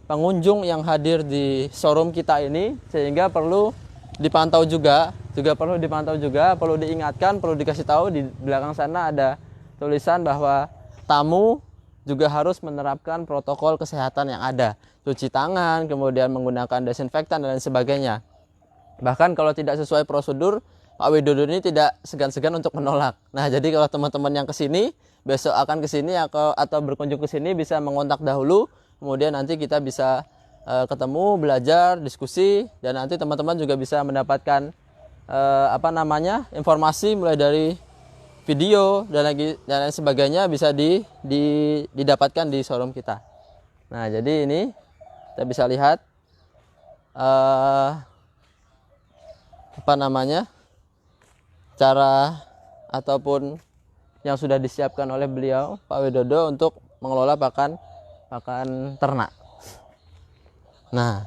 pengunjung yang hadir di showroom kita ini, sehingga perlu dipantau juga, perlu diingatkan, perlu dikasih tahu di belakang sana ada tulisan bahwa tamu juga harus menerapkan protokol kesehatan yang ada, cuci tangan, kemudian menggunakan desinfektan dan lain sebagainya. Bahkan kalau tidak sesuai prosedur, Pak Widodo ini tidak segan-segan untuk menolak. Nah, jadi kalau teman-teman yang kesini, besok akan kesini atau berkunjung ke sini bisa mengontak dahulu, kemudian nanti kita bisa ketemu, belajar, diskusi, dan nanti teman-teman juga bisa mendapatkan informasi mulai dari video dan lain sebagainya bisa didapatkan di showroom kita. Nah, jadi ini kita bisa lihat cara ataupun yang sudah disiapkan oleh beliau Pak Widodo untuk mengelola pakan ternak. Nah,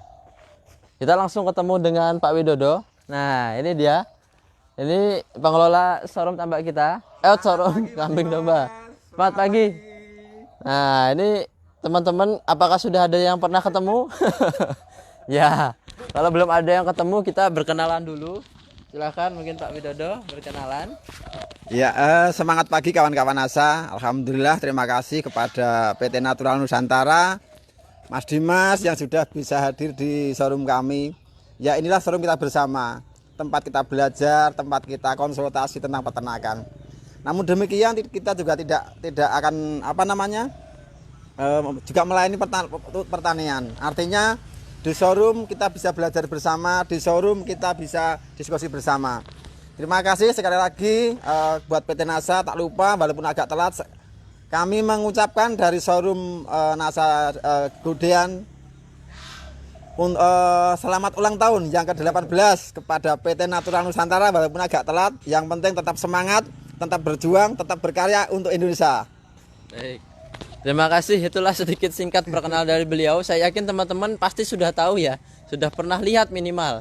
kita langsung ketemu dengan Pak Widodo. Nah, ini dia. Ini pengelola showroom tambak kita. Showroom kambing domba. Selamat pagi. Nah, ini teman-teman, apakah sudah ada yang pernah ketemu? Ya, kalau belum ada yang ketemu, kita berkenalan dulu. Silakan mungkin Pak Widodo berkenalan. Ya, semangat pagi kawan-kawan ASA. Alhamdulillah, terima kasih kepada PT Natural Nusantara, Mas Dimas yang sudah bisa hadir di showroom kami. Ya, inilah showroom kita bersama. Tempat kita belajar, tempat kita konsultasi tentang peternakan. Namun demikian kita juga tidak akan juga melayani pertanian. Artinya di showroom kita bisa belajar bersama, di showroom kita bisa diskusi bersama. Terima kasih sekali lagi buat PT NASA. Tak lupa walaupun agak telat, kami mengucapkan dari showroom NASA Gudean selamat ulang tahun yang ke-18 kepada PT Natural Nusantara. Walaupun agak telat, yang penting tetap semangat, tetap berjuang, tetap berkarya untuk Indonesia. Baik, terima kasih. Itulah sedikit singkat perkenalan dari beliau. Saya yakin teman-teman pasti sudah tahu ya, sudah pernah lihat minimal.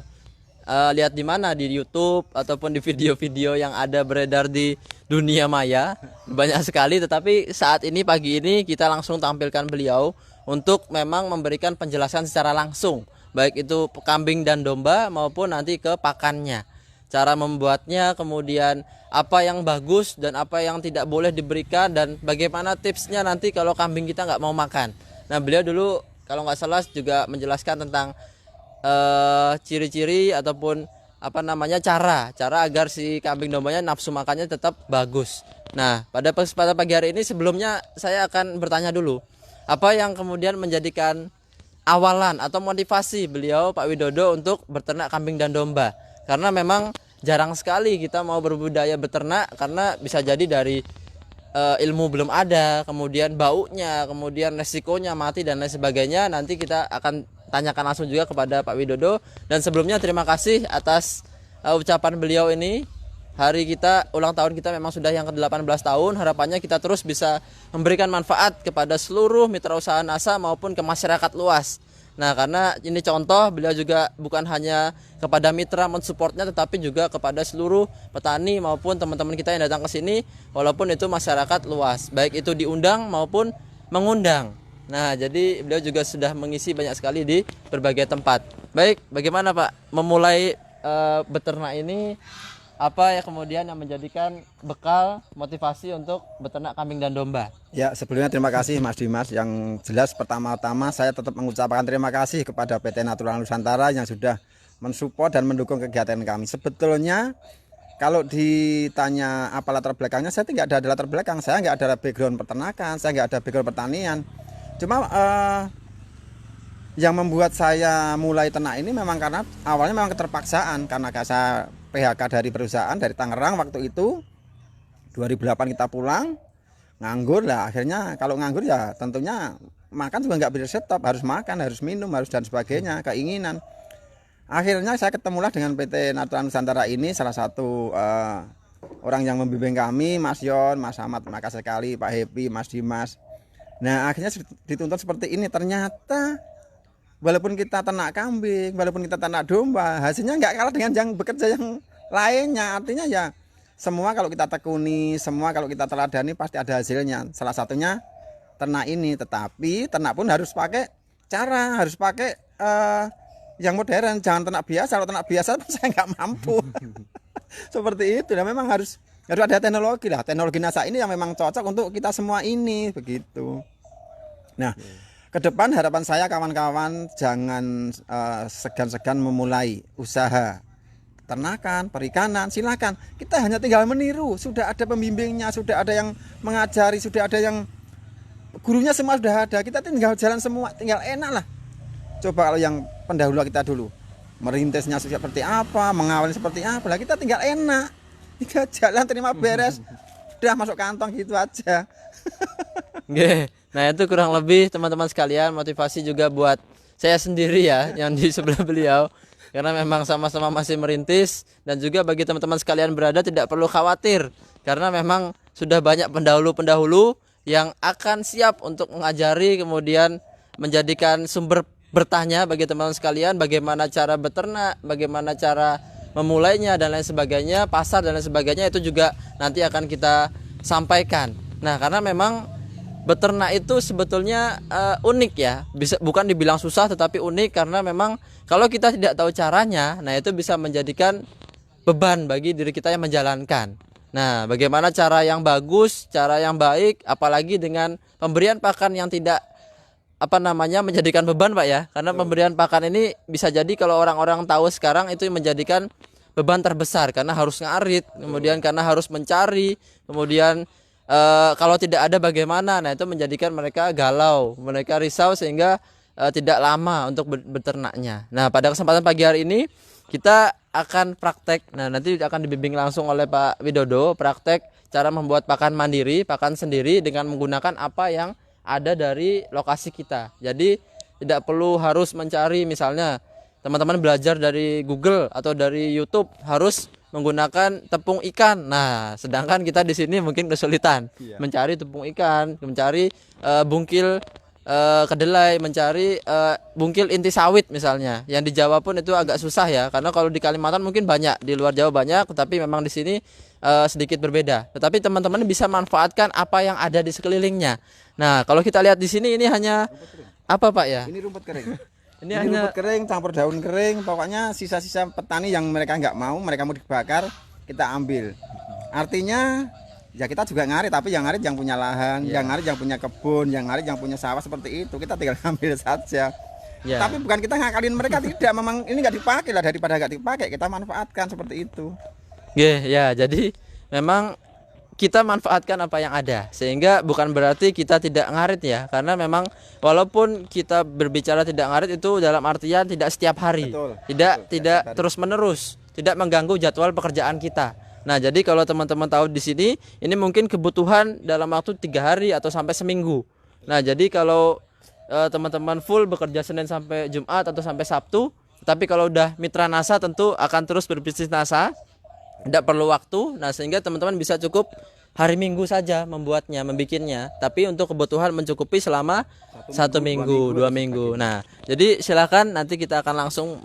Lihat di mana, di YouTube ataupun di video-video yang ada beredar di dunia maya, banyak sekali. Tetapi saat ini, pagi ini, kita langsung tampilkan beliau untuk memang memberikan penjelasan secara langsung, baik itu kambing dan domba maupun nanti ke pakannya, cara membuatnya, kemudian apa yang bagus dan apa yang tidak boleh diberikan, dan bagaimana tipsnya nanti kalau kambing kita nggak mau makan. Nah, beliau dulu kalau nggak salah juga menjelaskan tentang ciri-ciri ataupun cara agar si kambing dombanya nafsu makannya tetap bagus. Nah, pada pagi hari ini sebelumnya saya akan bertanya dulu, apa yang kemudian menjadikan awalan atau motivasi beliau Pak Widodo untuk beternak kambing dan domba? Karena memang jarang sekali kita mau berbudaya beternak, karena bisa jadi dari ilmu belum ada, kemudian baunya, kemudian resikonya mati dan lain sebagainya. Nanti kita akan tanyakan langsung juga kepada Pak Widodo. Dan sebelumnya terima kasih atas ucapan beliau ini. Hari kita, ulang tahun kita memang sudah yang ke-18 tahun. Harapannya kita terus bisa memberikan manfaat kepada seluruh mitra usaha NASA maupun ke masyarakat luas. Nah, karena ini contoh, beliau juga bukan hanya kepada mitra mensupportnya, tetapi juga kepada seluruh petani maupun teman-teman kita yang datang ke sini, walaupun itu masyarakat luas, baik itu diundang maupun mengundang. Nah, jadi beliau juga sudah mengisi banyak sekali di berbagai tempat. Baik, bagaimana Pak memulai beternak ini? Apa ya kemudian yang menjadikan bekal motivasi untuk beternak kambing dan domba? Ya, sebelumnya terima kasih Mas Dimas. Yang jelas pertama-tama saya tetap mengucapkan terima kasih kepada PT Natural Nusantara yang sudah mensupport dan mendukung kegiatan kami. Sebetulnya kalau ditanya apa latar belakangnya, saya tidak ada latar belakang. Saya nggak ada background peternakan, saya nggak ada background pertanian. Cuma yang membuat saya mulai ternak ini memang karena awalnya memang keterpaksaan, karena saya PHK dari perusahaan dari Tangerang waktu itu 2008 kita pulang nganggur lah. Akhirnya kalau nganggur ya tentunya makan juga nggak bisa stop, harus makan, harus minum, harus dan sebagainya, keinginan. Akhirnya saya ketemulah dengan PT Natural Nusantara ini, salah satu orang yang membimbing kami, Mas Yon, Mas Ahmad, makasih sekali, Pak Happy, Mas Dimas. Nah, akhirnya dituntut seperti ini. Ternyata walaupun kita ternak kambing, walaupun kita ternak domba, hasilnya nggak kalah dengan yang bekerja yang lainnya. Artinya ya semua kalau kita tekuni, semua kalau kita teladani pasti ada hasilnya. Salah satunya ternak ini, tetapi ternak pun harus pakai cara, harus pakai yang modern, jangan ternak biasa. Kalau ternak biasa saya nggak mampu. Seperti itu. Dan memang harus ada teknologi lah. Teknologi NASA ini yang memang cocok untuk kita semua ini, begitu. Nah, ke depan harapan saya kawan-kawan jangan segan-segan memulai usaha ternakan, perikanan, silakan. Kita hanya tinggal meniru. Sudah ada pembimbingnya, sudah ada yang mengajari, sudah ada yang gurunya, semua sudah ada. Kita tinggal jalan semua, tinggal enak lah. Coba kalau yang pendahulu kita dulu, merintisnya seperti apa, mengawalnya seperti apa, lah kita tinggal enak. Tinggal jalan, terima beres, udah masuk kantong gitu aja. Oke. Nah, itu kurang lebih teman-teman sekalian motivasi juga buat saya sendiri ya yang di sebelah beliau. Karena memang sama-sama masih merintis, dan juga bagi teman-teman sekalian berada tidak perlu khawatir karena memang sudah banyak pendahulu-pendahulu yang akan siap untuk mengajari, kemudian menjadikan sumber bertanya bagi teman-teman sekalian bagaimana cara beternak, bagaimana cara memulainya dan lain sebagainya, pasar dan lain sebagainya, itu juga nanti akan kita sampaikan. Nah, karena memang beternak itu sebetulnya unik ya, bisa bukan dibilang susah tetapi unik karena memang kalau kita tidak tahu caranya, nah itu bisa menjadikan beban bagi diri kita yang menjalankan. Nah, bagaimana cara yang bagus, cara yang baik, apalagi dengan pemberian pakan yang tidak menjadikan beban, Pak ya. Karena pemberian pakan ini bisa jadi kalau orang-orang tahu sekarang itu menjadikan beban terbesar karena harus ngarit, kemudian karena harus mencari, kemudian kalau tidak ada bagaimana, nah itu menjadikan mereka galau, mereka risau sehingga tidak lama untuk beternaknya. Nah, pada kesempatan pagi hari ini kita akan praktek. Nah, nanti akan dibimbing langsung oleh Pak Widodo, praktek cara membuat pakan mandiri, pakan sendiri dengan menggunakan apa yang ada dari lokasi kita. Jadi tidak perlu harus mencari, misalnya teman-teman belajar dari Google atau dari YouTube harus menggunakan tepung ikan. Nah, sedangkan kita di sini mungkin kesulitan mencari tepung ikan, mencari bungkil kedelai, mencari bungkil inti sawit misalnya. Yang di Jawa pun itu agak susah ya, karena kalau di Kalimantan mungkin banyak, di luar Jawa banyak, tetapi memang di sini sedikit berbeda. Tetapi teman-teman bisa manfaatkan apa yang ada di sekelilingnya. Nah, kalau kita lihat di sini ini hanya apa, Pak ya? Ini rumput kering. Ini hanya rumput kering, campur daun kering, pokoknya sisa-sisa petani yang mereka nggak mau, mereka mau dibakar, kita ambil. Artinya ya kita juga ngarit, tapi yang ngarit yang punya lahan, yang ngarit yang punya kebun, yang ngarit yang punya sawah, seperti itu. Kita tinggal ambil saja. Tapi bukan kita ngakalin mereka, tidak. Memang ini nggak dipakai lah, daripada nggak dipakai kita manfaatkan seperti itu. ya, jadi memang kita manfaatkan apa yang ada, sehingga bukan berarti kita tidak ngarit ya, karena memang walaupun kita berbicara tidak ngarit itu dalam artian tidak setiap hari, tidak terus menerus, tidak mengganggu jadwal pekerjaan kita. Nah, jadi kalau teman-teman tahu di sini, ini mungkin kebutuhan dalam waktu 3 hari atau sampai seminggu. Nah, jadi kalau teman-teman full bekerja Senin sampai Jumat atau sampai Sabtu, tapi kalau udah mitra NASA tentu akan terus berbisnis NASA, tidak perlu waktu. Nah, sehingga teman-teman bisa cukup hari Minggu saja membikinnya, tapi untuk kebutuhan mencukupi selama 1 minggu, 2 minggu. Nah, jadi silakan nanti kita akan langsung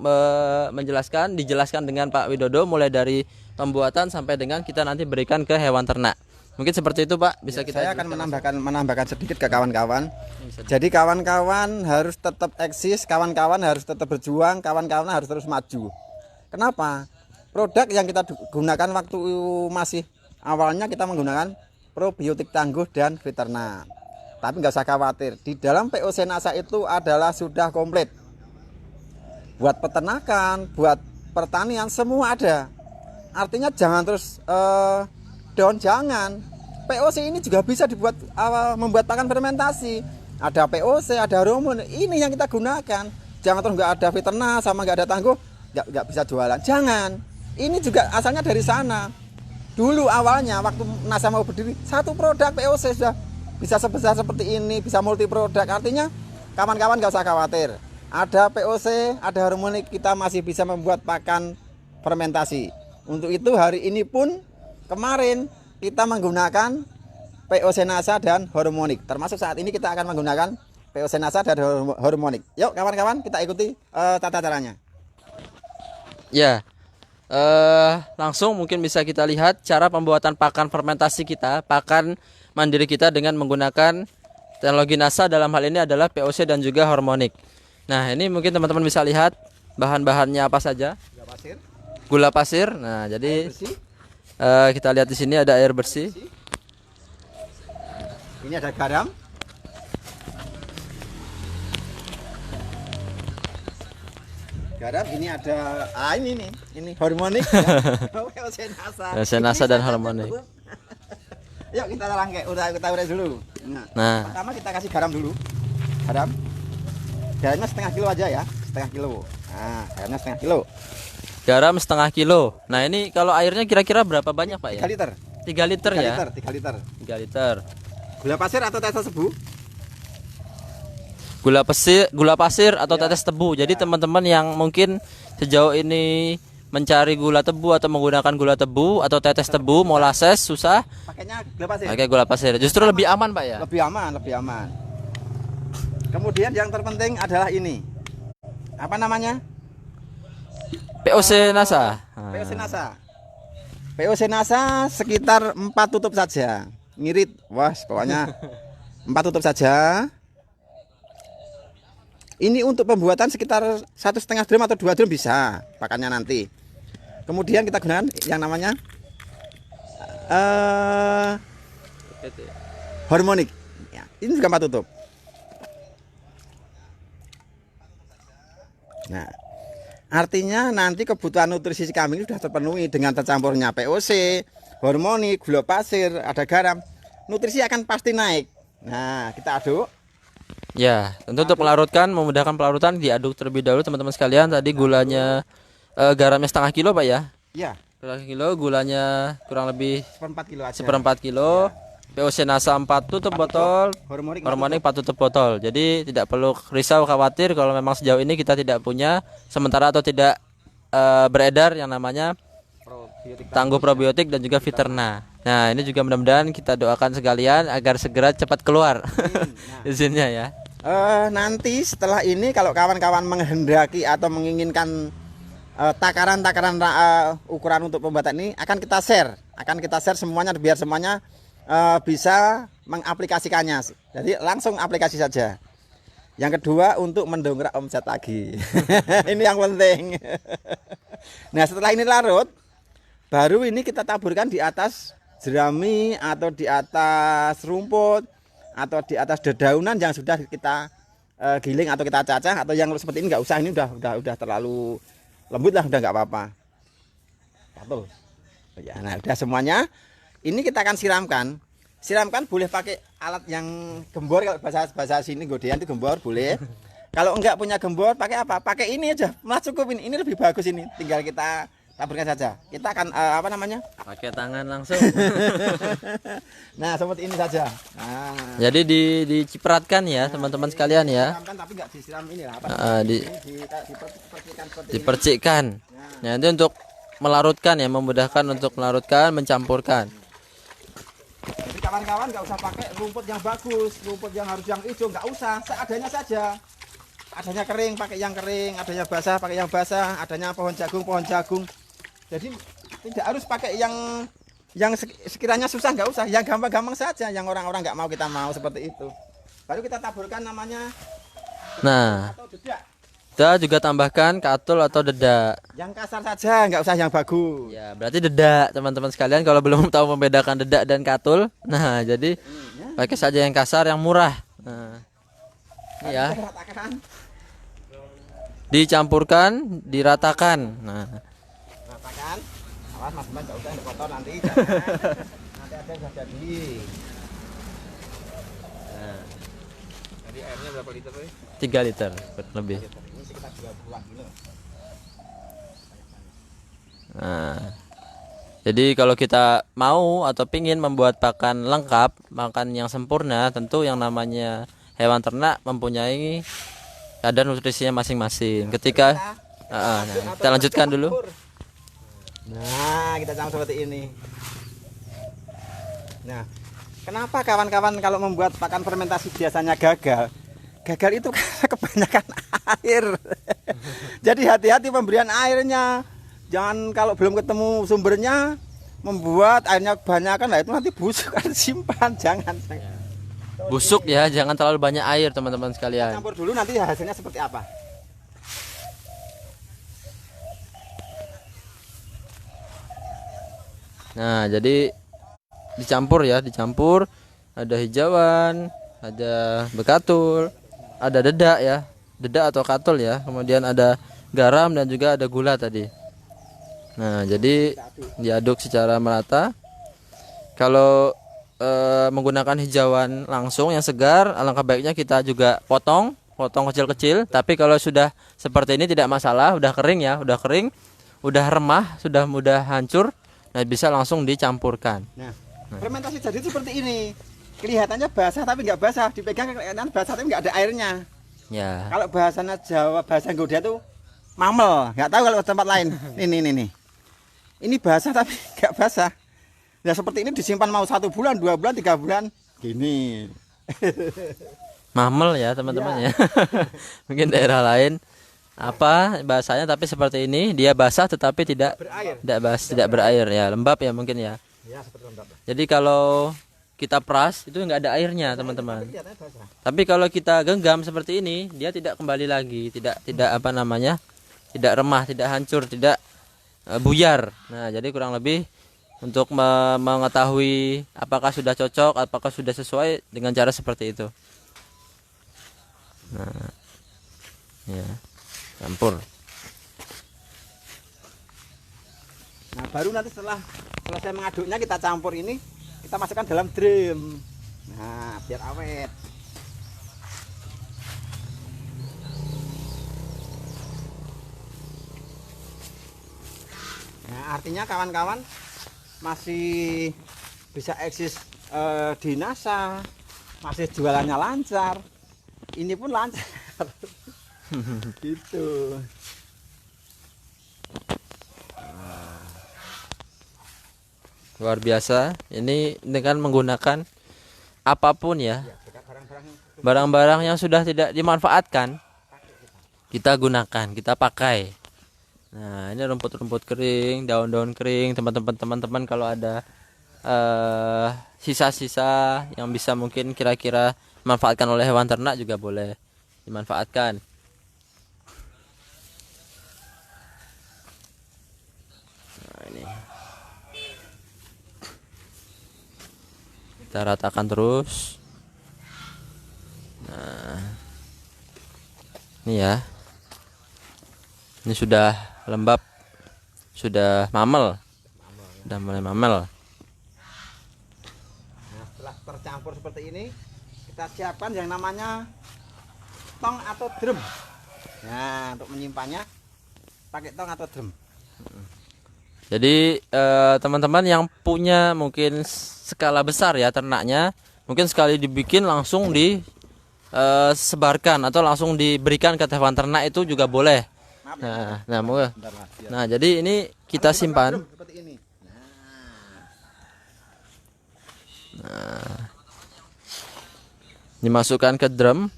dijelaskan dengan Pak Widodo mulai dari pembuatan sampai dengan kita nanti berikan ke hewan ternak. Mungkin seperti itu, Pak. Bisa kita saya akan menambahkan sedikit ke kawan-kawan. Jadi kawan-kawan harus tetap eksis, kawan-kawan harus tetap berjuang, kawan-kawan harus terus maju. Kenapa? Produk yang kita gunakan waktu masih awalnya kita menggunakan probiotik tangguh dan veternak. Tapi nggak usah khawatir, di dalam POC NASA itu adalah sudah komplit. Buat peternakan, buat pertanian, semua ada. Artinya jangan terus down, jangan. POC ini juga bisa dibuat membuat pakan fermentasi. Ada POC, ada hormon. Ini yang kita gunakan. Jangan terus nggak ada veternak sama nggak ada tangguh, nggak bisa jualan. Jangan. Ini juga asalnya dari sana. Dulu awalnya waktu NASA mau berdiri, satu produk POC sudah bisa sebesar seperti ini, bisa multi produk. Artinya kawan-kawan nggak usah khawatir. Ada POC, ada hormonik, kita masih bisa membuat pakan fermentasi. Untuk itu hari ini pun kemarin kita menggunakan POC NASA dan hormonik. Termasuk saat ini kita akan menggunakan POC NASA dan hormonik. Yuk kawan-kawan, kita ikuti tata caranya. Ya. Langsung mungkin bisa kita lihat cara pembuatan pakan fermentasi kita, pakan mandiri kita dengan menggunakan teknologi NASA. Dalam hal ini adalah POC dan juga hormonik. Nah, ini mungkin teman-teman bisa lihat bahan-bahannya apa saja. Gula pasir, Gula pasir. Nah, jadi bersih. kita lihat di sini ada air bersih. Ini ada garam. Garam, ini ada ini harmonik ya. Senasa dan harmonik. Yuk kita rangkai, kita urai dulu. Nah, Pertama kita kasih garam dulu. Garamnya setengah kilo aja ya, setengah kilo. Nah, garamnya setengah kilo. garam setengah kilo. Nah, ini kalau airnya kira-kira berapa banyak, Pak ya? 3 liter. 3 liter ya? 3 liter. 3 liter. Gula pasir atau tetes tebu? Gula pasir atau Ya. tetes tebu. Jadi teman-teman yang mungkin sejauh ini mencari gula tebu atau menggunakan gula tebu atau tetes tebu, molasses susah, Pakainya gula pasir. pakai gula pasir. Justru lebih aman, Pak ya? Lebih aman, lebih aman. Kemudian yang terpenting adalah ini. Apa namanya? POC NASA. POC NASA. POC NASA sekitar 4 tutup saja. Ngirit. Wah, pokoknya 4 tutup saja. Ini untuk pembuatan sekitar 1,5 drum atau 2 drum bisa pakannya nanti. Kemudian kita gunakan yang namanya harmonik. Ya, ini juga 4 tutup. Nah, artinya nanti kebutuhan nutrisi kambing sudah terpenuhi dengan tercampurnya POC, harmonik, gula pasir, ada garam. Nutrisi akan pasti naik. Nah, kita aduk. Ya, tentu untuk melarutkan, memudahkan pelarutan diaduk terlebih dahulu teman-teman sekalian. Tadi gulanya garamnya setengah kilo, Pak ya? Ya, Setengah kilo, gulanya kurang lebih 1/4 kilo aja. seperempat kilo. POC NASA 4 tutup botol, Harmonik harmonik 4 tutup botol. Jadi tidak perlu risau khawatir kalau memang sejauh ini kita tidak punya sementara atau tidak beredar yang namanya probiotik. tangguh probiotik dan juga Viterna. Nah, ini juga mudah-mudahan kita doakan sekalian agar segera cepat keluar izinnya ya. Nanti setelah ini kalau kawan-kawan menghendaki atau menginginkan takaran-takaran ukuran untuk pembuatan ini akan kita share semuanya biar semuanya bisa mengaplikasikannya. Jadi langsung aplikasi saja. Yang kedua untuk mendongkrak omset lagi. Ini yang penting. Nah, setelah ini larut, baru ini kita taburkan di atas jerami atau di atas rumput atau di atas dedaunan yang sudah kita giling atau kita cacah, atau yang seperti ini nggak usah, ini udah terlalu lembut lah, udah nggak apa-apa. Betul. Ya, nah udah semuanya. Ini kita akan siramkan boleh pakai alat yang gembor, kalau bahasa sini godean itu gembor boleh. Kalau enggak punya gembor pakai apa? Pakai ini aja, malah cukup ini lebih bagus ini. Tinggal kita taburkan saja. Kita akan apa namanya? Pakai tangan langsung. Nah, seperti ini saja. Nah, Jadi dicipratkan ya teman-teman sekalian ya. disiramkan tapi enggak disiram ini lah, apa? Dipercikan seperti ini. Dipercikkan. Nah, itu untuk melarutkan ya, memudahkan untuk melarutkan, mencampurkan. Jadi kawan-kawan nggak usah pakai rumput yang bagus, rumput yang harus yang hijau, nggak usah, seadanya saja. Adanya kering pakai yang kering, adanya basah pakai yang basah, adanya pohon jagung. Jadi tidak harus pakai yang sekiranya susah, nggak usah, yang gampang-gampang saja, yang orang-orang nggak mau kita mau seperti itu. Baru kita taburkan namanya Nah, atau dedak. kita juga tambahkan katul atau dedak. Yang kasar saja, nggak usah yang bagus. Ya, berarti dedak teman-teman sekalian kalau belum tahu membedakan dedak dan katul. Nah, jadi pakai saja yang kasar, yang murah. Nah, ini ya. Kita ratakan. Dicampurkan, diratakan. Nah, Ratakan. Awas Mas Bang, nggak usah yang kotor nanti. Jangan. Nanti ada yang sudah jadi. Jadi airnya berapa liter, Boy? 3 liter lebih. Ini sekitar 2 kilo. Nah, jadi kalau kita mau atau pingin membuat pakan lengkap, makan yang sempurna, tentu yang namanya hewan ternak mempunyai kadar nutrisinya masing-masing. Ketika nah, kita lanjutkan dulu. Nah, kita campur seperti ini. Nah, kenapa kawan-kawan kalau membuat pakan fermentasi biasanya gagal? Gagal itu karena kebanyakan air. Jadi hati-hati pemberian airnya. Jangan kalau belum ketemu sumbernya membuat airnya kebanyakan, lah itu nanti busuk, kan simpan. Jangan. Tuh, busuk ya, jangan terlalu banyak air teman-teman sekalian. Campur dulu nanti hasilnya seperti apa. Nah, jadi dicampur ya, dicampur. Ada hijauan, ada bekatul, ada dedak ya, dedak atau katul ya. Kemudian ada garam dan juga ada gula tadi. Nah, jadi diaduk secara merata. Kalau menggunakan hijauan langsung yang segar, alangkah baiknya kita juga potong kecil-kecil. Tapi kalau sudah seperti ini tidak masalah, udah kering ya, udah kering, udah remah, sudah mudah hancur. Nah, bisa langsung dicampurkan. Nah, fermentasi jadi seperti ini. Kelihatannya basah tapi nggak basah, dipegang kelihatan basah tapi nggak ada airnya. Ya. Kalau bahasanya Jawa, bahasa Godia tuh mamel, nggak tahu kalau tempat lain. Nih. Ini basah tapi nggak basah. Ya seperti ini disimpan mau 1 bulan, 2 bulan, 3 bulan, gini. Mamel ya teman-teman ya. Mungkin daerah lain apa bahasanya, tapi seperti ini dia basah tetapi tidak Berair. tidak berair ya, lembab ya mungkin ya. Ya seperti lembab. Jadi kalau kita peras itu nggak ada airnya teman-teman. Kelihatannya basah. Tapi kalau kita genggam seperti ini, dia tidak kembali lagi, tidak apa namanya, tidak remah, tidak hancur, tidak buyar. Nah, jadi kurang lebih untuk mengetahui apakah sudah cocok, apakah sudah sesuai dengan cara seperti itu. Nah, ya, campur. Nah, baru nanti setelah selesai mengaduknya kita campur ini, kita masukkan dalam drum. Nah, biar awet. Nah, artinya kawan-kawan masih bisa eksis di NASA, masih jualannya lancar. Ini pun lancar. Gitu. Luar biasa. Ini dengan menggunakan apapun ya, barang-barang yang sudah tidak dimanfaatkan kita gunakan, kita pakai. Nah, ini rumput-rumput kering, daun-daun kering, teman-teman kalau ada sisa-sisa yang bisa mungkin kira-kira dimanfaatkan oleh hewan ternak juga boleh dimanfaatkan. Nah, ini kita ratakan terus. Nah, ini ya, ini sudah lembab, sudah mamel, sudah mulai mamel. Nah, setelah tercampur seperti ini, kita siapkan yang namanya tong atau drum. Nah, untuk menyimpannya pakai tong atau drum. Jadi teman-teman yang punya mungkin skala besar ya ternaknya, mungkin sekali dibikin langsung disebarkan atau langsung diberikan ke hewan ternak itu juga boleh. Nah, jadi ini kita simpan. Seperti ini. Nah, dimasukkan ke drum,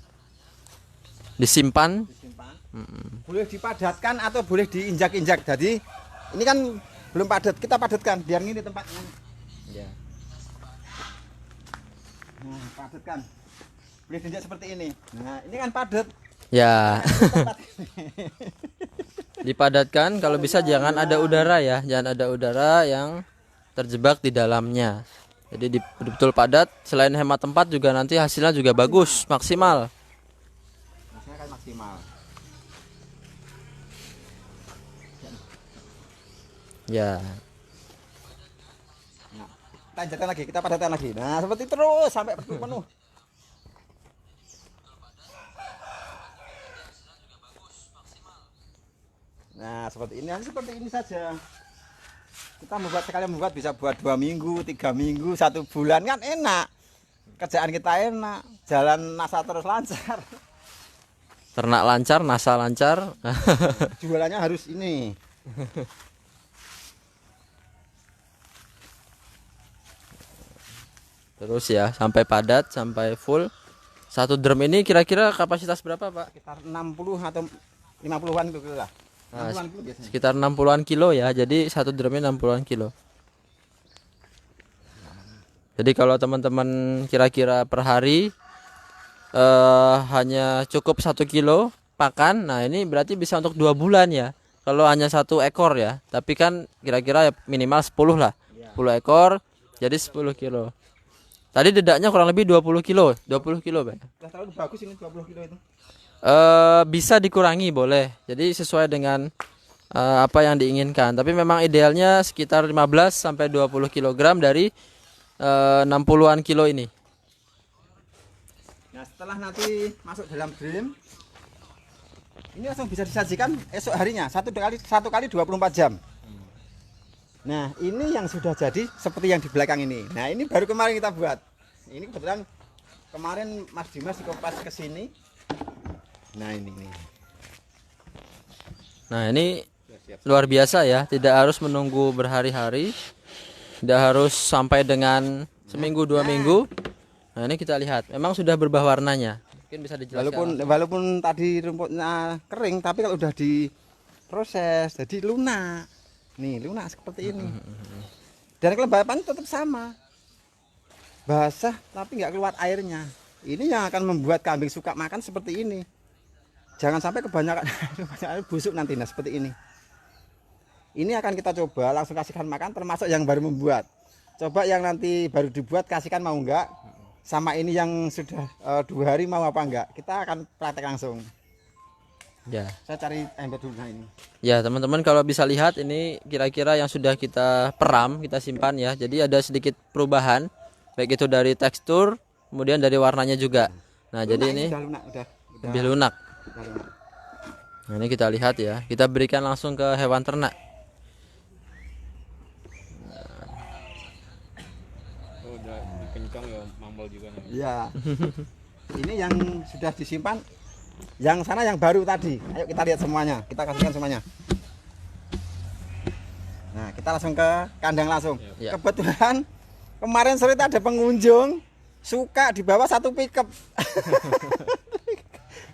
disimpan. Boleh dipadatkan atau boleh diinjak-injak. Jadi ini kan belum padat, kita padatkan biar ini tempatnya. Ya. Nah, padatkan. Boleh diinjak seperti ini. Nah, ini kan padat. Ya. Dipadatkan, kalau bisa jangan ada udara ya, jangan ada udara yang terjebak di dalamnya. Jadi betul-betul padat, selain hemat tempat juga nanti hasilnya juga bagus, maksimal. Hasilnya kan maksimal. Ya. Nah, kita injakkan lagi, kita padatkan lagi. Nah, seperti terus sampai penuh. Nah, seperti ini saja. Kita membuat bisa buat 2 minggu, 3 minggu, 1 bulan kan enak. Kerjaan kita enak, jalan NASA terus lancar. Ternak lancar, NASA lancar. Jualannya harus ini. Terus ya, sampai padat, sampai full. Satu drum ini kira-kira kapasitas berapa, Pak? Sekitar 60 atau 50-an kilo lah. Nah, 60-an kilo biasanya. sekitar 60-an kilo ya. Jadi satu drumnya 60-an kilo. Jadi kalau teman-teman kira-kira per hari hanya cukup 1 kilo pakan, nah ini berarti bisa untuk 2 bulan ya. Kalau hanya 1 ekor ya, tapi kan kira-kira ya minimal 10 lah, 10 ekor, jadi 10 kilo. Tadi dedaknya kurang lebih 20 kilo, 20 kilo Pak. Udah terlalu bagus ini 20 kilo itu. Bisa dikurangi boleh, jadi sesuai dengan apa yang diinginkan. Tapi memang idealnya sekitar 15 sampai 20 kilogram dari 60-an kilo ini. Nah, setelah nanti masuk dalam drum, ini langsung bisa disajikan esok harinya, satu kali 24 jam. Nah, ini yang sudah jadi seperti yang di belakang ini. Nah, ini baru kemarin kita buat. Ini kebetulan kemarin Mas Dimas di Kompas ke sini. Nah, ini. Nah ini luar biasa ya, tidak harus menunggu berhari-hari, tidak harus sampai dengan seminggu 2 minggu. Nah ini kita lihat, memang sudah berubah warnanya. Mungkin bisa dijelaskan. Walaupun tadi rumputnya kering, tapi kalau udah diproses jadi lunak. Nih, lunak seperti ini. Dan kelembapan tetap sama. Basah tapi nggak keluar airnya. Ini yang akan membuat kambing suka makan seperti ini. Jangan sampai kebanyakan busuk nanti. Nah, seperti ini. Ini akan kita coba langsung kasihkan makan, termasuk yang baru membuat. Coba yang nanti baru dibuat kasihkan mau enggak, sama ini yang sudah 2 hari mau apa enggak. Kita akan praktek langsung. Ya. Saya cari ember dulu. Nah, ini. Ya teman-teman, kalau bisa lihat ini kira-kira yang sudah kita peram, kita simpan ya. Jadi ada sedikit perubahan, baik itu dari tekstur, kemudian dari warnanya juga. Nah Lunak, jadi ini udah lebih lunak. Nah ini kita lihat ya, kita berikan langsung ke hewan ternak. Udah kencang ya, mambal juga nih. Iya. Ini yang sudah disimpan. Yang sana yang baru tadi. Ayo kita lihat semuanya. Kita kasihkan semuanya. Nah, kita langsung ke kandang langsung. Ya. Kebetulan kemarin sore ada pengunjung suka dibawa satu pickup.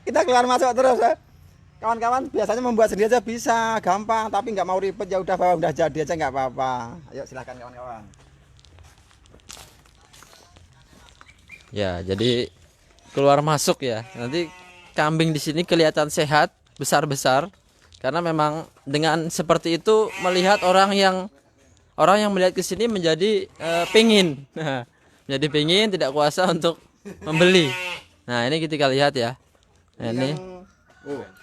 Kita keluar masuk terus ya. Kawan-kawan biasanya membuat sendiri aja bisa, gampang, tapi nggak mau ribet, ya udah bawa udah jadi aja nggak apa-apa. Ayo silahkan kawan-kawan. Ya jadi keluar masuk ya. Nanti kambing di sini kelihatan sehat, besar-besar, karena memang dengan seperti itu melihat orang yang melihat ke sini menjadi pingin. Nah, menjadi pingin, tidak kuasa untuk membeli. Nah ini kita lihat ya. Nah,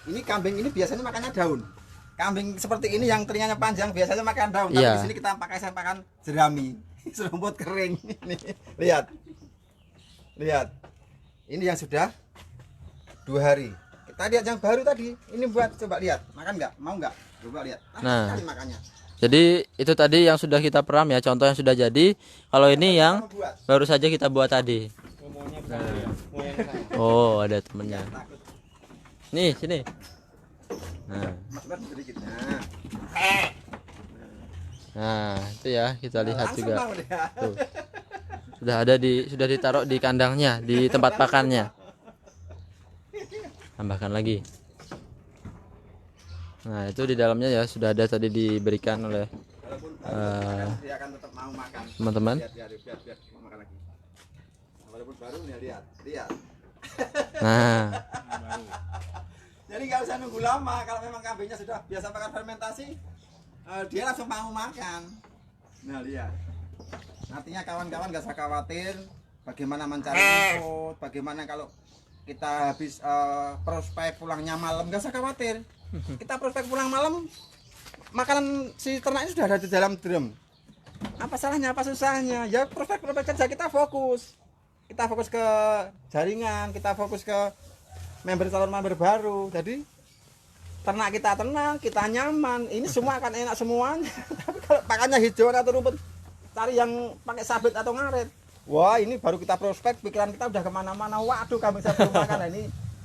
ini kambing ini biasanya makannya daun. Kambing seperti ini yang telinganya panjang biasanya makan daun. Tapi Iya. di sini kita pakai pakan jerami, serumput kering. Nih, lihat. Ini yang sudah 2 hari. Kita lihat yang baru tadi. Ini buat coba lihat. Makan nggak? Mau nggak? Coba lihat. Nah. Sekali makannya. Jadi itu tadi yang sudah kita peram ya, contoh yang sudah jadi. Kalau ini yang baru saja kita buat tadi. Oh ada temennya. Takut. Nih sini. Nah, Mas sedikit. nah itu ya kita lihat Langsung juga. mau dia. Tuh. Sudah ditaruh di kandangnya, di tempat pakannya. Tambahkan lagi. Nah itu di dalamnya ya sudah ada tadi diberikan oleh Dia akan tetap mau makan. teman-teman. Biar mau makan lagi. Walaupun baru nih lihat. Nah Jadi nggak usah nunggu lama. Kalau memang kambingnya sudah biasa makan fermentasi, dia langsung mau makan. Nah lihat. Artinya kawan-kawan nggak usah khawatir bagaimana mencari info, bagaimana kalau kita habis prospek pulangnya malam, nggak usah khawatir. Kita prospek pulang malam, makanan si ternak ini sudah ada di dalam drum. Apa salahnya, apa susahnya? Ya prospek saja, kita fokus ke jaringan, kita fokus ke calon member baru. Jadi ternak kita tenang, kita nyaman, ini semua akan enak semuanya. Tapi kalau pakannya hijauan atau rumput, cari yang pakai sabit atau ngaret, wah ini baru kita prospek, pikiran kita udah kemana-mana. Waduh, kambing saya belum makan. Nah, ini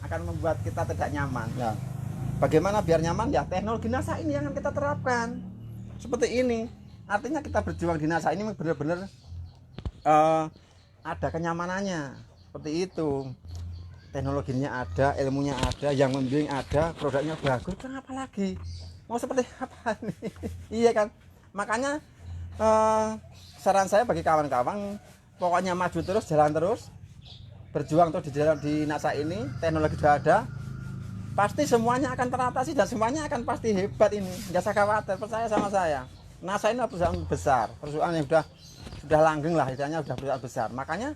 akan membuat kita tidak nyaman ya. Bagaimana biar nyaman ya, teknologi NASA ini yang akan kita terapkan seperti ini. Artinya kita berjuang di NASA ini benar-benar ada kenyamanannya seperti itu. Teknologinya ada, ilmunya ada, yang membimbing ada, produknya bagus, kenapa lagi mau seperti apa nih? Iya kan, makanya saran saya bagi kawan-kawan, pokoknya maju terus, jalan terus, berjuang terus di NASA ini, teknologi sudah ada, pasti semuanya akan teratasi dan semuanya akan pasti hebat ini. Nggak usah khawatir, percaya sama saya. NASA ini perusahaan besar, perusahaan yang sudah langgeng lah, istilahnya sudah perusahaan besar. Makanya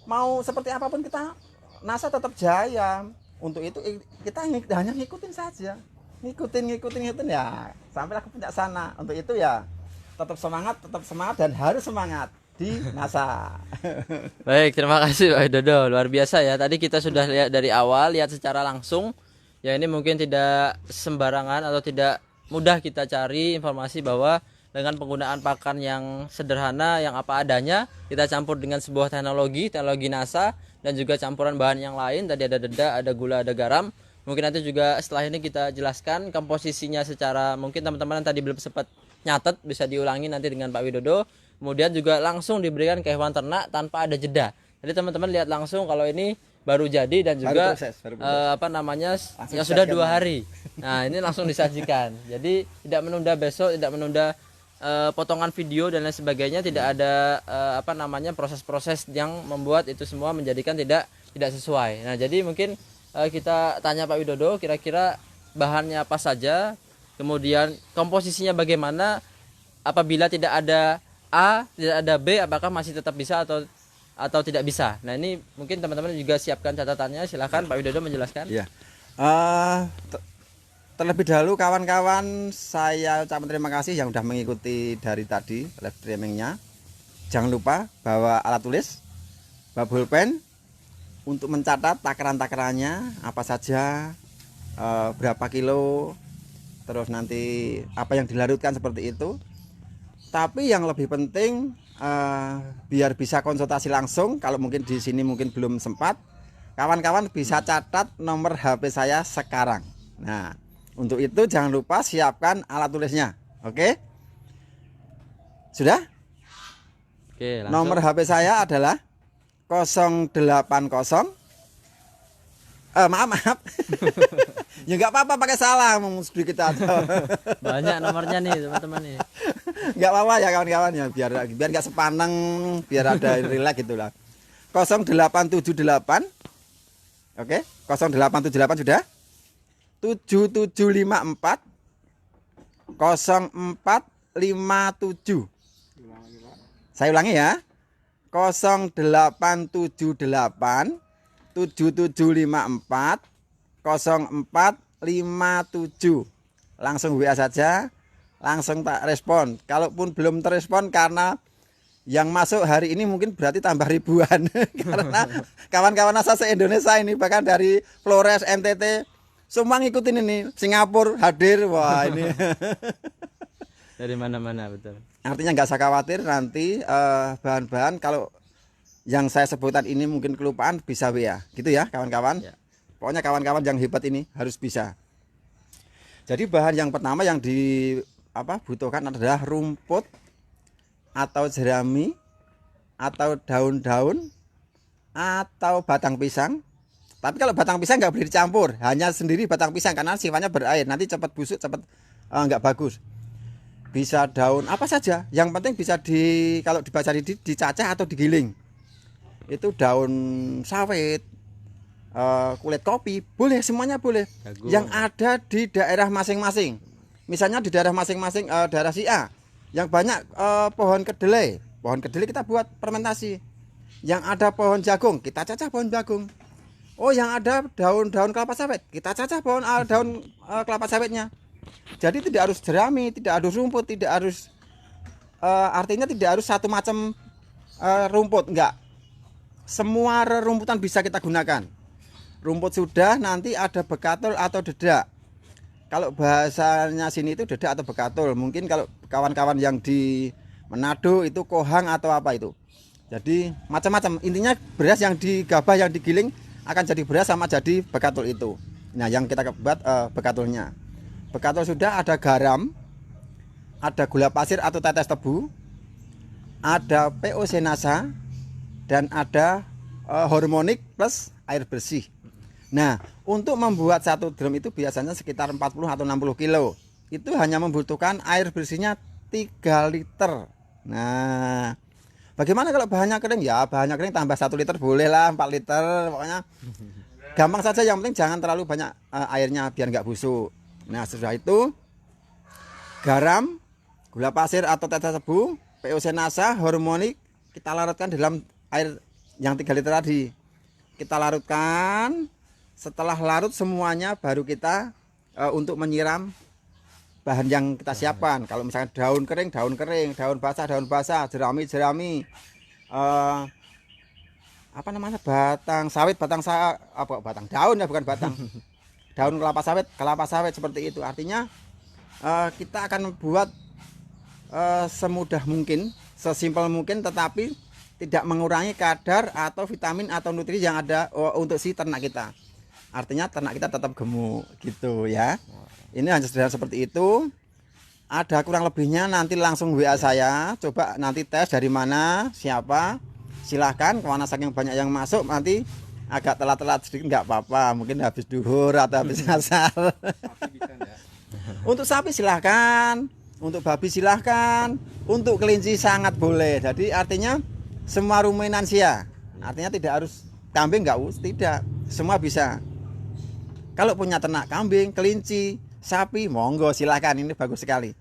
mau seperti apapun kita, NASA tetap jaya. Untuk itu kita hanya ngikutin saja, ngikutin ya sampailah ke puncak sana. Untuk itu ya tetap semangat dan harus semangat di NASA. Baik, terima kasih Pak Widodo. Luar biasa ya. Tadi kita sudah lihat dari awal, lihat secara langsung. Ya ini mungkin tidak sembarangan atau tidak mudah kita cari informasi bahwa dengan penggunaan pakan yang sederhana, yang apa adanya, kita campur dengan sebuah teknologi NASA dan juga campuran bahan yang lain. Tadi ada deda, ada gula, ada garam. Mungkin nanti juga setelah ini kita jelaskan komposisinya secara, mungkin teman-teman yang tadi belum sempat nyatet bisa diulangi nanti dengan Pak Widodo. Kemudian juga langsung diberikan ke hewan ternak tanpa ada jeda. Jadi teman-teman lihat langsung kalau ini baru jadi dan juga baru proses. Yang sudah 2 hari. Nah ini langsung disajikan. Jadi tidak menunda besok, tidak menunda potongan video dan lain sebagainya. Tidak ada proses-proses yang membuat itu semua menjadikan tidak sesuai. Nah jadi mungkin kita tanya Pak Widodo kira-kira bahannya apa saja, kemudian komposisinya bagaimana, apabila tidak ada A, tidak ada B, apakah masih tetap bisa atau tidak bisa. Nah ini mungkin teman-teman juga siapkan catatannya. Silahkan Pak Widodo menjelaskan. Iya. Terlebih dahulu kawan-kawan, saya ucapkan terima kasih yang sudah mengikuti dari tadi live streamingnya. Jangan lupa bawa alat tulis, bawa pulpen untuk mencatat takaran-takarannya apa saja, berapa kilo, terus nanti apa yang dilarutkan seperti itu. Tapi yang lebih penting biar bisa konsultasi langsung, kalau mungkin di sini mungkin belum sempat, kawan-kawan bisa catat nomor HP saya sekarang. Nah, untuk itu jangan lupa siapkan alat tulisnya. Oke? Sudah? Oke, langsung. Nomor HP saya adalah 080 maaf. Ya nggak apa-apa pakai salah sedikit atau Banyak nomornya nih teman-teman nih. nggak apa-apa ya kawan-kawan ya, biar nggak sepaneng, biar ada relax gitulah. 0878 oke, 0878 sudah, 7754 0457. Saya ulangi ya, 0878 7754 0457. Langsung WA saja, langsung tak respon. Kalaupun belum terrespon karena yang masuk hari ini mungkin berarti tambah ribuan. Karena kawan-kawan NASA se-Indonesia ini, bahkan dari Flores, NTT, semua ngikutin ini. Singapura hadir, wah ini. Dari mana-mana betul. Artinya nggak usah khawatir nanti bahan-bahan kalau yang saya sebutkan ini mungkin kelupaan, bisa WA. Gitu ya kawan-kawan. Ya. Pokoknya kawan-kawan yang hebat ini harus bisa. Jadi bahan yang pertama yang dibutuhkan adalah rumput atau jerami atau daun-daun atau batang pisang. Tapi kalau batang pisang nggak boleh dicampur, hanya sendiri batang pisang karena sifatnya berair, nanti cepat busuk, cepat nggak bagus. Bisa daun apa saja, yang penting bisa kalau dibaca dicacah atau digiling. Itu daun sawit, kulit kopi, boleh, semuanya boleh. Jagung. Yang ada di daerah masing-masing. Misalnya di daerah masing-masing, daerah si A yang banyak pohon kedelai kita buat fermentasi. Yang ada pohon jagung, kita cacah pohon jagung. Oh, yang ada daun-daun kelapa sawit, kita cacah pohon daun kelapa sawitnya. Jadi tidak harus jerami, tidak harus rumput, tidak harus artinya tidak harus satu macam rumput, enggak. Semua rerumputan bisa kita gunakan. Rumput sudah, nanti ada bekatul atau dedak. Kalau bahasanya sini itu dedak atau bekatul. Mungkin kalau kawan-kawan yang di Manado itu kohang atau apa itu. Jadi macam-macam. Intinya beras yang digabah, yang digiling akan jadi beras sama jadi bekatul itu. Nah, yang kita buat bekatulnya. Bekatul sudah, ada garam, ada gula pasir atau tetes tebu, ada POC NASA, dan ada harmonik plus air bersih. Nah, untuk membuat satu drum itu biasanya sekitar 40 atau 60 kilo. Itu hanya membutuhkan air bersihnya 3 liter. Nah, Bagaimana kalau bahannya kering? Ya bahannya kering tambah 1 liter boleh lah, 4 liter pokoknya. Gampang saja, yang penting jangan terlalu banyak airnya biar nggak busuk. Nah setelah itu garam, gula pasir atau tetes tebu, POC nasa, harmonik kita larutkan dalam air yang 3 liter tadi. Kita larutkan. Setelah larut semuanya baru kita untuk menyiram bahan yang kita siapkan. Kalau misalkan daun kering, daun basah, jerami, apa namanya, batang daun ya, bukan batang, daun kelapa sawit seperti itu. Artinya kita akan membuat semudah mungkin, sesimpel mungkin, tetapi tidak mengurangi kadar atau vitamin atau nutrisi yang ada untuk si ternak kita. Artinya ternak kita tetap gemuk gitu ya. Ini hanya sederhana seperti itu. Ada kurang lebihnya nanti langsung WA saya. Coba nanti tes dari mana, siapa. Silahkan, karena saking banyak yang masuk nanti agak telat-telat sedikit nggak apa-apa. Mungkin habis duhur atau habis asar. Untuk sapi silahkan, untuk babi silahkan, untuk kelinci sangat boleh. Jadi artinya semua ruminansia. Artinya tidak harus kambing, tidak. Semua bisa. Kalau punya ternak kambing, kelinci, sapi, monggo silahkan, ini bagus sekali.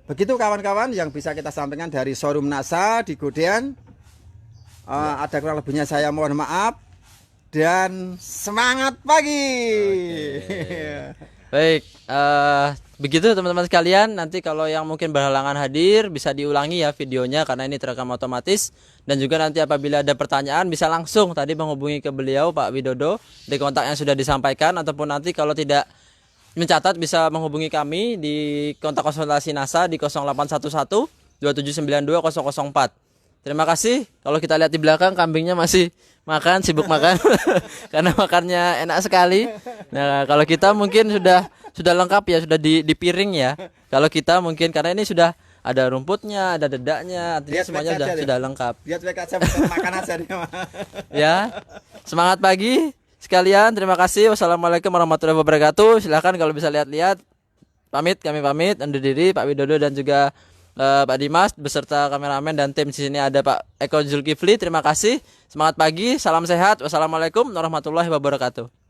Begitu kawan-kawan yang bisa kita sampaikan dari showroom NASA di Godean. Ada kurang lebihnya saya mohon maaf dan semangat pagi. Baik, begitu teman-teman sekalian. Nanti kalau yang mungkin berhalangan hadir bisa diulangi ya videonya karena ini terekam otomatis. Dan juga nanti apabila ada pertanyaan bisa langsung tadi menghubungi ke beliau Pak Widodo di kontak yang sudah disampaikan, ataupun nanti kalau tidak mencatat bisa menghubungi kami di kontak konsultasi NASA di 0811 2792 004. Terima kasih. Kalau kita lihat di belakang kambingnya masih makan, sibuk makan karena makannya enak sekali. Nah, kalau kita mungkin sudah lengkap ya, sudah di piring ya. Kalau kita mungkin karena ini sudah ada rumputnya, ada dedaknya, artinya semuanya sudah lengkap. Dia cuek aja makan aja dia. Ya. Semangat pagi sekalian. Terima kasih. Wassalamualaikum warahmatullahi wabarakatuh. Silakan kalau bisa lihat-lihat. Kami pamit undur diri, Pak Widodo dan juga Pak Dimas beserta kameramen dan tim. Di sini ada Pak Eko Zulkifli. Terima kasih. Semangat pagi, salam sehat. Wassalamualaikum warahmatullahi wabarakatuh.